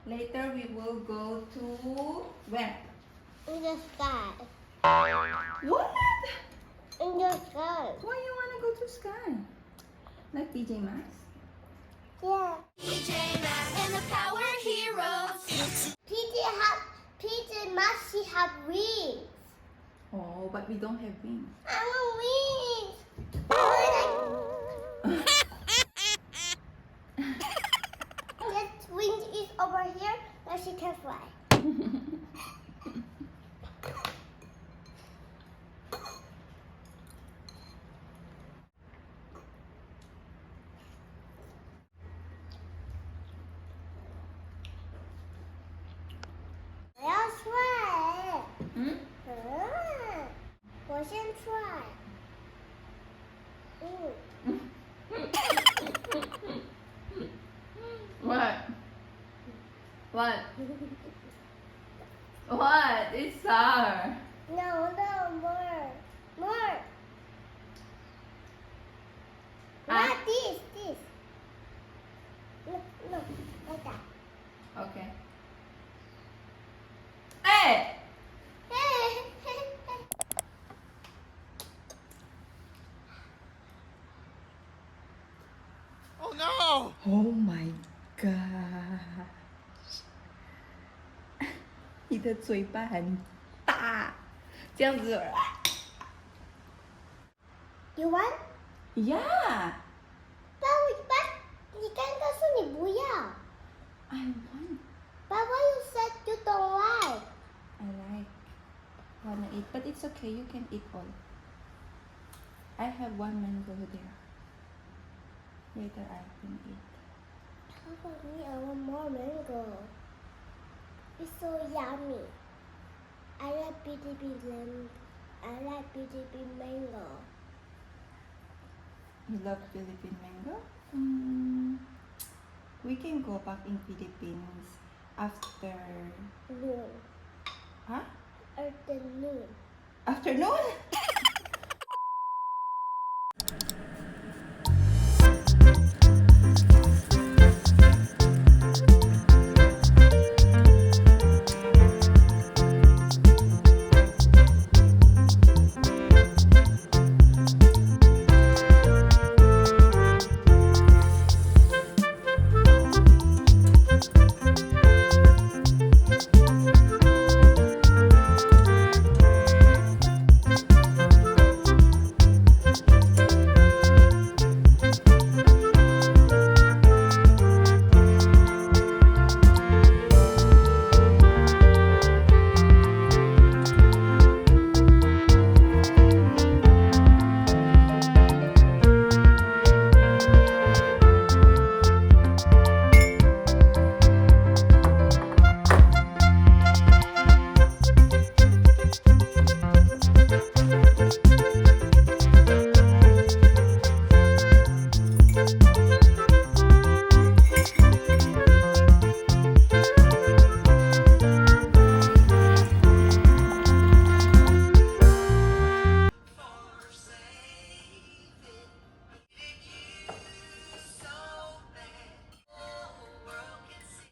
Later we will go to where? In the sky. What? In the sky. Why you wanna go to sky? Like PJ Masks? Yeah. PJ Masks and the Power Heroes. PJ must have wings. Oh, but we don't have wings. I want wings. That wings is over here, now she can fly. That's right. Hmm? 我先 try。What? What? What? It's sour. No, more. More. Ah. Not this. No, like that. Okay. Hey! Oh no! Oh my gosh！ 你的嘴巴很大，这样子。 You want? Yeah, But 你刚刚说你不要。 I want. But why you said you don't like? I like. Wanna eat, but it's okay. You can eat all. I have one mango there. Later I can eat. How about me? I want more mango. It's so yummy. I like BTB mango. You love Philippine mango? We can go back in Philippines after. Noon. Huh? Afternoon. Afternoon?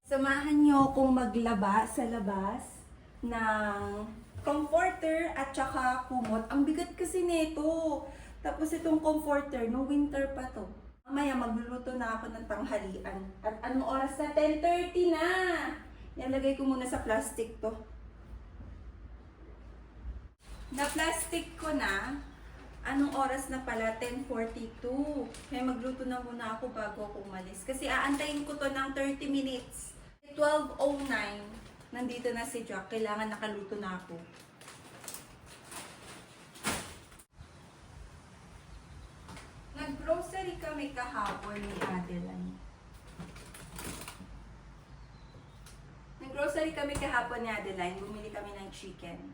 Samahan niyo akong maglaba sa labas ng comforter at saka kumot. Ang bigat kasi nito. Tapos itong comforter, no winter pa to. Mamaya magluluto na ako ng tanghalian. At anong oras na? 10:30 na! Nilagay ko muna sa plastic to. Na-plastic ko na. Anong oras na pala? 10:42. Kaya magluto na muna ako bago ako umalis. Kasi aantayin ko to ng 30 minutes. 12:09. Nandito na si Jack. Kailangan nakaluto na ako. Nag-grocery kami kahapon ni Adeline. Nag-grocery kami kahapon ni Adeline. Bumili kami ng chicken.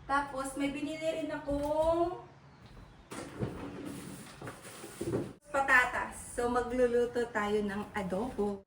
Tapos may binili rin akong patatas. So magluluto tayo ng adobo.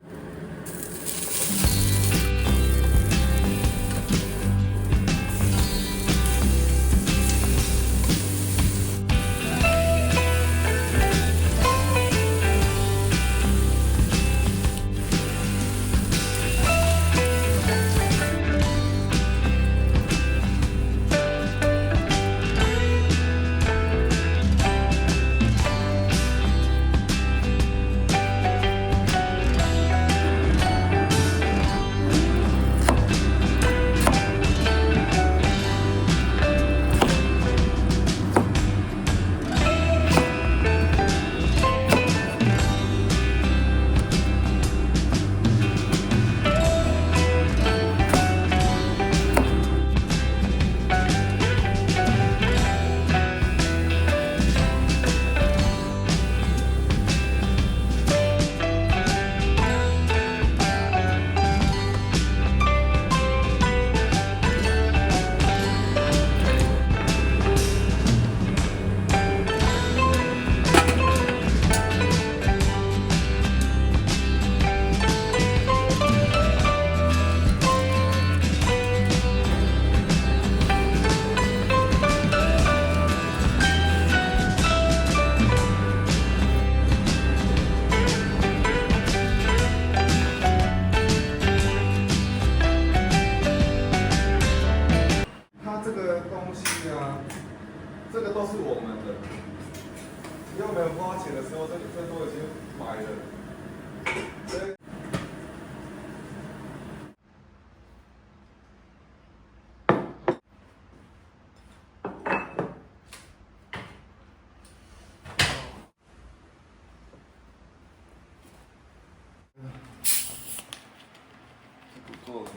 做的。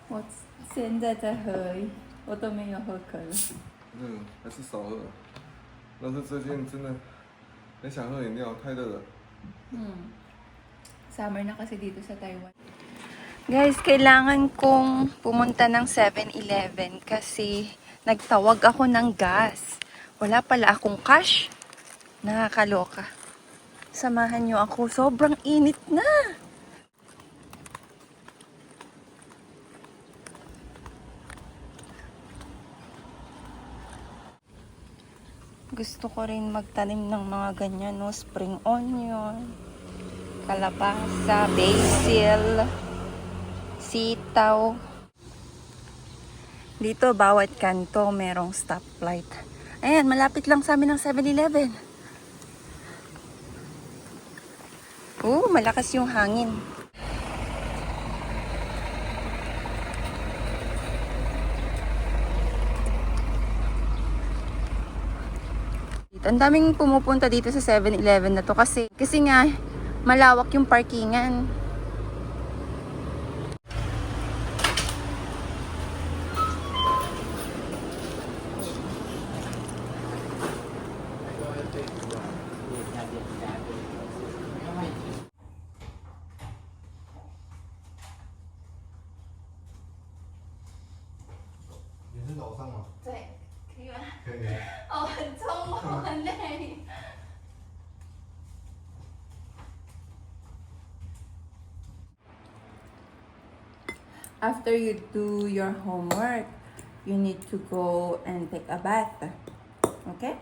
我现在在喝而已，我都没有喝可乐。还是少喝。但是最近真的很想喝饮料，太热了。Summer na kasi dito sa Taiwan. Guys, kailangan kong pumunta ng 7-Eleven kasi nagtawag ako ng gas. Wala pala akong cash. Nakakaloka. Samahan niyo ako. Sobrang init na. Gusto ko rin magtanim ng mga ganyan, no? Spring onion, kalabasa, basil, sitaw. Dito, bawat kanto merong stoplight. Ayan, malapit lang sa amin ng 7-Eleven. Malakas yung hangin. Ang daming pumupunta dito sa 7-Eleven na to kasi nga malawak yung parkingan. After you do your homework, you need to go and take a bath. Okay?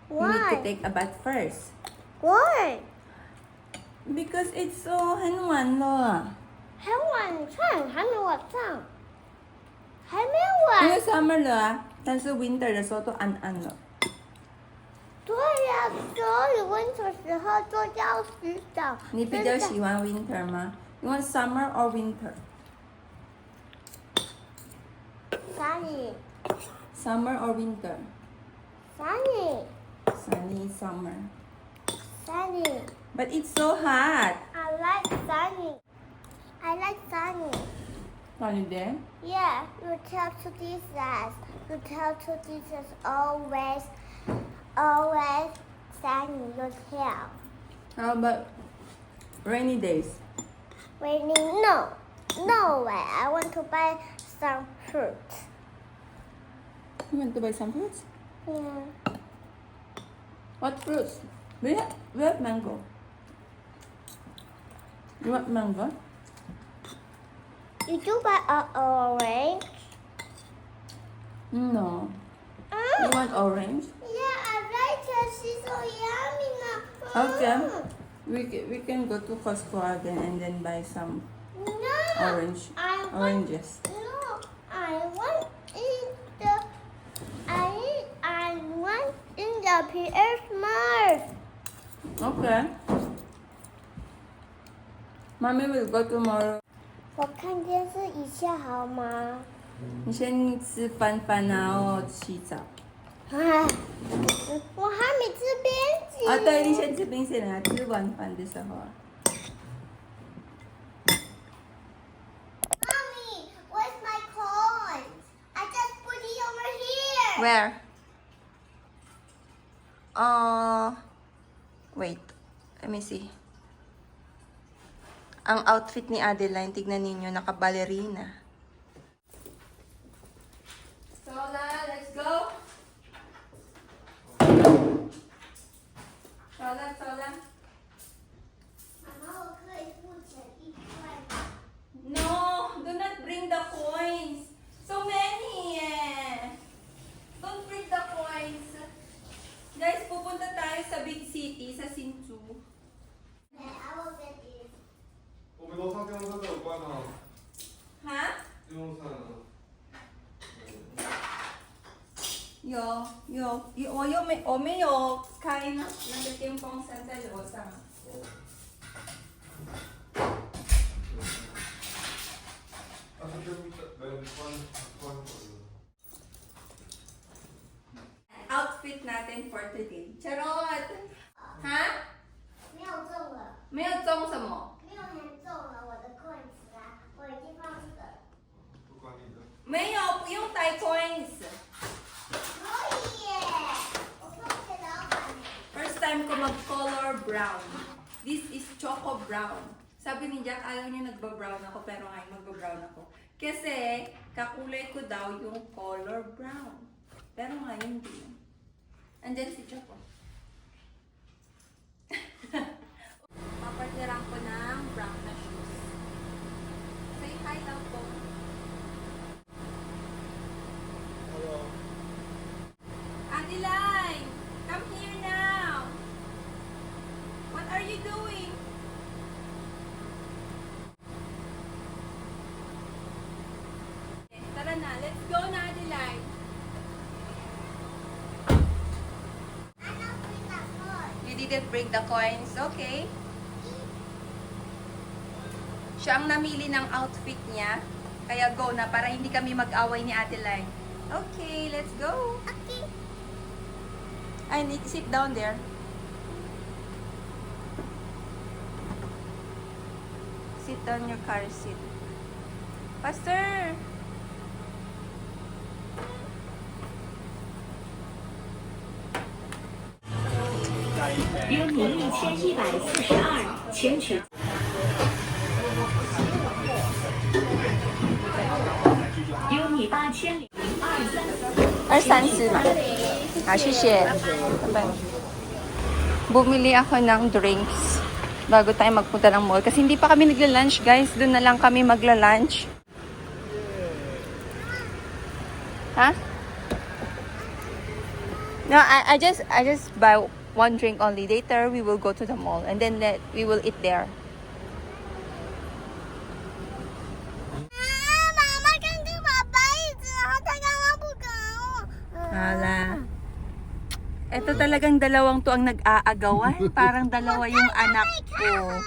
You need to Why? take a bath first. Why? Because it's so 很晚了。很晚上，还没晚上，还没因为晚。 summer 了啊，但是 winter 的时候都暗暗了。对呀、所以温的时候就要洗澡。你比较喜欢 winter 吗？You want summer or winter? Sunny, Summer or winter? sunny, Sunny summer. sunny. But it's so hot. I like sunny. I like sunny. Sunny there? Yeah, you tell to Jesus. You tell to Jesus always, always sunny. You tell. How about rainy days? Raining? No, no way. I want to buy some fruit. You want to buy some fruits? Yeah. What fruits? We have mango. You want mango? Did you buy an orange? No. You want orange? Yeah, I like it. She's so yummy now. Okay. We can go to Costco again and then buy some No. orange I want. oranges. No, I want in the. I want in the PS Mart. Okay. Mommy will go tomorrow. 我看电视一下好吗？你先吃饭饭，然后洗澡。哎，我还没吃冰淇淋。啊，对，你先吃冰淇淋啊，吃完饭的时候啊。 Mommy, where's my coins? I just put it over here. Where? Wait. Let me see. Ang outfit ni Adeline, tignan ninyo, naka-ballerina. Sola, let's go! Sola. 妈妈，我可以付钱1块吗？ No, do not bring the coins. So many eh. Don't bring the coins. Guys, pupunta tayo sa big city, sa Hsinchu. I will get it. 我们楼上电动车都有关啊， Ha? 电动车呢？我没有开那个电风扇在楼上。啊，这边关。 Outfit budget natin for today. Charot! Ha? 没有中了，没有中什么？没有人中了我的 coins 啊，我已经放弃了。不管你的。没有，不用带 coins. 可以耶，我放弃老板。 First time ko mag-color brown. This is choco brown. Sabi ni Jack, ayaw niya nagba-brown ako, pero ngayon magba-brown ako. Kasi, kakulay ko daw yung color brown. Pero ngayon hindi. Andyan si Choco. Papartiran ko ng brown na shoes. Say hi daw po. Adeline! Come here now! What are you doing? Tara na, let's go na, Adeline. You didn't bring the coins, okay? Siya ang namili ng outfit niya. Kaya go na para hindi kami mag-away ni Adeline. Okay, let's go. Okay. I need to sit down there. Sit down your car seat. Faster! Bye. Bumili ako ng drinks bago tayo magpunta ng mall. Kasi hindi pa kami nagla-lunch, guys. Doon na lang kami magla-lunch. Ha? No, I just buy one drink only. Later, we will go to the mall. And then we will eat there. 妈妈刚跟爸爸一直，他刚刚不跟我。 Hala. Ito talagang dalawang to ang nag-aagawan. Parang dalawa yung anak ko.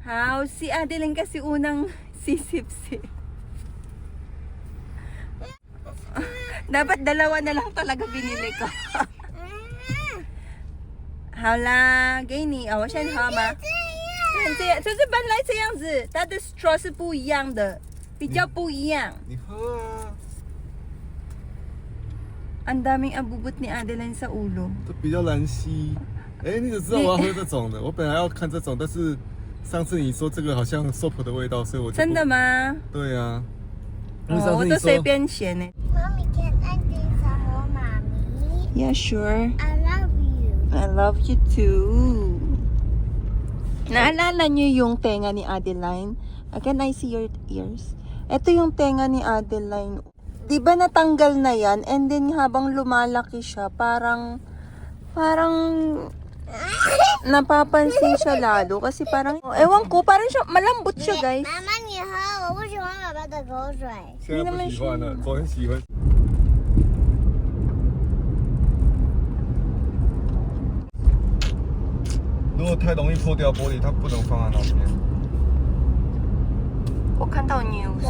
How? Si Adeline kasi unang sisip-sip. Dapat dalawa na lang talaga binili ko. Hala,给你哦，我先喝吗？这样，就是本来这样子，它的 straw 是不一样的，比较不一样。你喝啊， Ang daming abubot ni Adeline sa ulo. 这比较难吸。哎，你怎么知道我要喝这种的？我本来要看这种，但是上次你说这个好像 soap 的味道，所以我就不真的吗？对啊，因为上哦，我次你都随说便选呢。 Mommy, can I drink some more, Mommy? Yeah, sure. I love you. I love you too. Naalala niyo yung tenga ni Adeline? Can I see your ears? Ito yung tenga ni Adeline. Di ba natanggal na yan? And then habang lumalaki siya, parang napapansin siya lalo. Kasi parang, ewan ko, parang siya, malambot siya, guys. 妈妈，你喝，我不喜欢爸爸的口水。现在不喜欢了，昨天喜欢。如果太容易破掉玻璃，它不能放在那边。我看到 news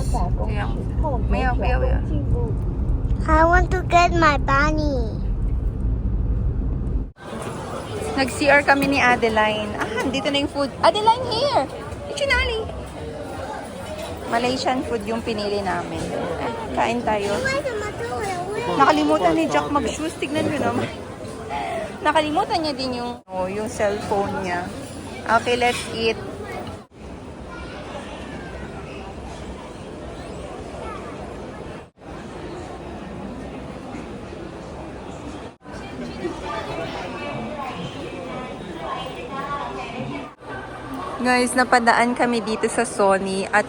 这样子，没有，不要。 I want to get my bunny. Nag-CR kami ni Adeline. Dito na yung food. Adeline, here! Chinali! Malaysian food yung pinili namin. Kain tayo. 为什么这会有味？ Nakalimutan ni Jack mag-shoes. Tignan nyo naman. Nakalimutan niya din yung cellphone niya. Okay, let's eat. Guys, napadaan kami dito sa Sony at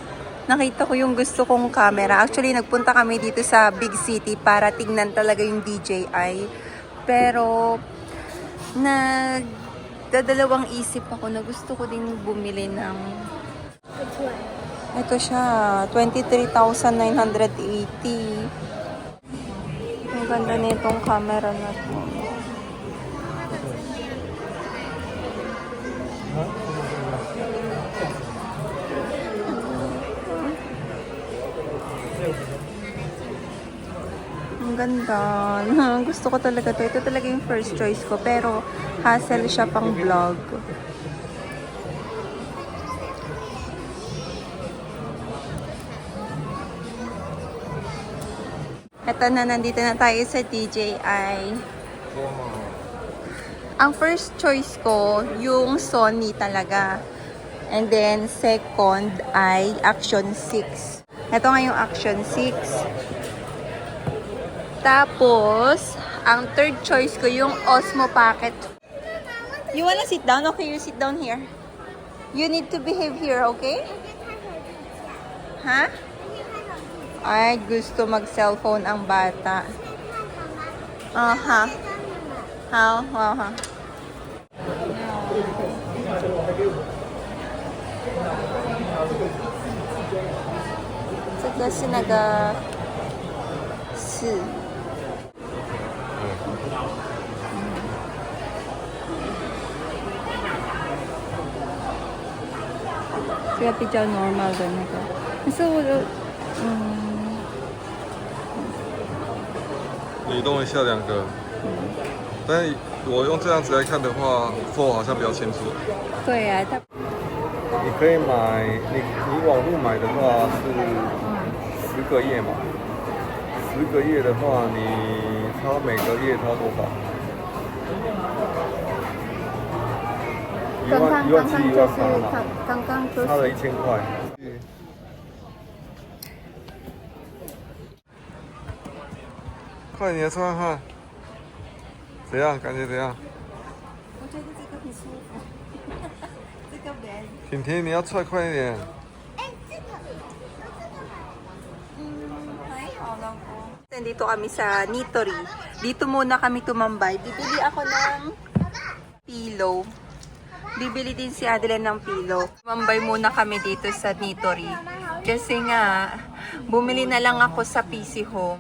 nakita ko yung gusto kong camera. Actually, nagpunta kami dito sa big city para tingnan talaga yung DJI. Pero, nagdadalawang isip ako na gusto ko din bumili ng... Ito siya, 23,980. Ang ganda nitong camera na to. Ang ganda. Gusto ko talaga to. Ito talaga yung first choice ko. Pero hassle siya pang vlog. Ito na, nandito na tayo sa DJI. Ang first choice ko, yung Sony talaga. And then, second ay Action 6. Ito nga yung Action 6. Tapos, ang third choice ko, yung Osmo Pocket. You wanna sit down? Okay, you sit down here. You need to behave here, okay? Ha? Ay, gusto mag-cellphone ang bata. Aha. How? Aha. Ito kasi Kaya比较 normal 的那个。可是我的，移动一下2个，但是我用这样子来看的话，4好像比较清楚。对啊，它你可以买，你网络买的话是10个月嘛，10个月的话，你差每个月差多少？1万7、1万8嘛，刚刚就差了是1000块。快点穿看看，怎样？感觉怎样？我觉得这个很舒服，这个 bed。婷婷，你要踹快一点。Ay, lang po. Nandito kami sa Nitori. Dito muna kami tumambay. Bibili ako ng pillow. Bibili din si Adeline ng pillow. Tumambay muna kami dito sa Nitori. Kasi nga, bumili na lang ako sa PC Home.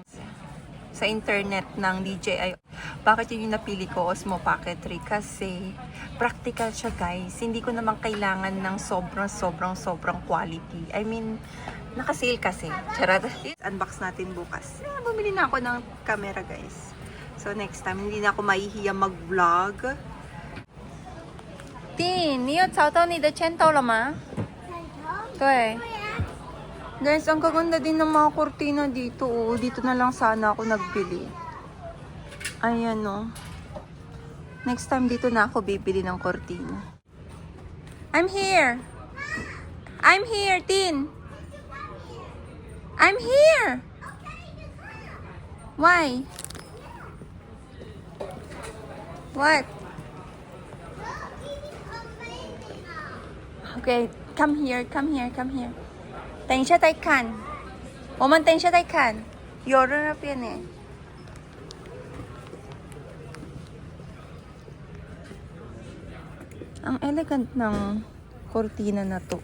Sa internet ng DJI. Bakit yun yung napili ko, Osmo Pocket 3? Kasi practical siya, guys. Hindi ko naman kailangan ng sobrang quality. I mean, naka-sale kasi. Charot. Unbox natin bukas. Bumili na ako ng camera, guys. So next time, hindi na ako mahihiya mag-vlog. Tin, 你有找到你的签到了吗？对。Guys, ang kaganda din ng mga kurtina dito. Oh. Dito na lang sana ako nagbili. Ayan o. Next time dito na ako bibili ng kurtina. I'm here! I'm here, Tin! I'm here! Why? What? Okay, come here, come here, come here. 等一下再看，我们等一下再看，有人那边呢。Ang elegant ng cortina na to.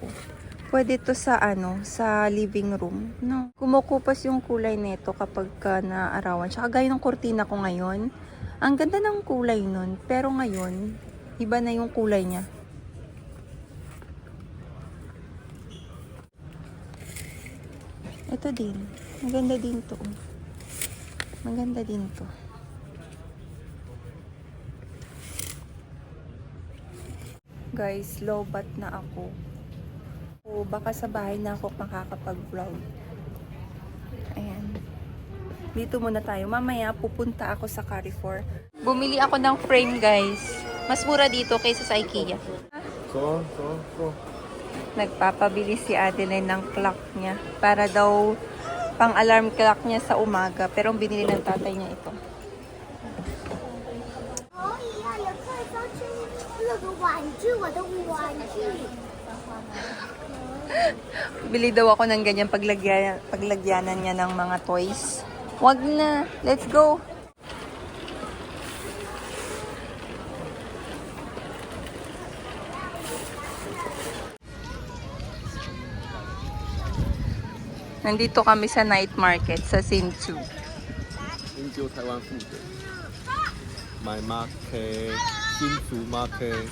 Pwede to sa sa living room, no? Kumukupas yung kulay nito kapag naarawan. Tsaka gaya ng cortina ko ngayon. Ang ganda ng kulay nun, pero ngayon iba na yung kulay niya. Ito din. Maganda din to. Maganda din to. Guys, low-bat na ako. O baka sa bahay na ako makakapag-vlog. Ayan. Dito muna tayo. Mamaya pupunta ako sa Carrefour. Bumili ako ng frame, guys. Mas mura dito kaysa sa IKEA. So. Nagpapabili si Adeline ng clock niya para daw pang-alarm clock niya sa umaga. Pero ang binili ng tatay niya ito. 可以呀，也可以上去那个玩具，我的玩具。 Bili daw ako ng ganyan paglagyanan niya ng mga toys. Wag na. Let's go. Nandito kami sa night market sa Hsinchu. Hsinchu Taiwan food. My market, Hsinchu market.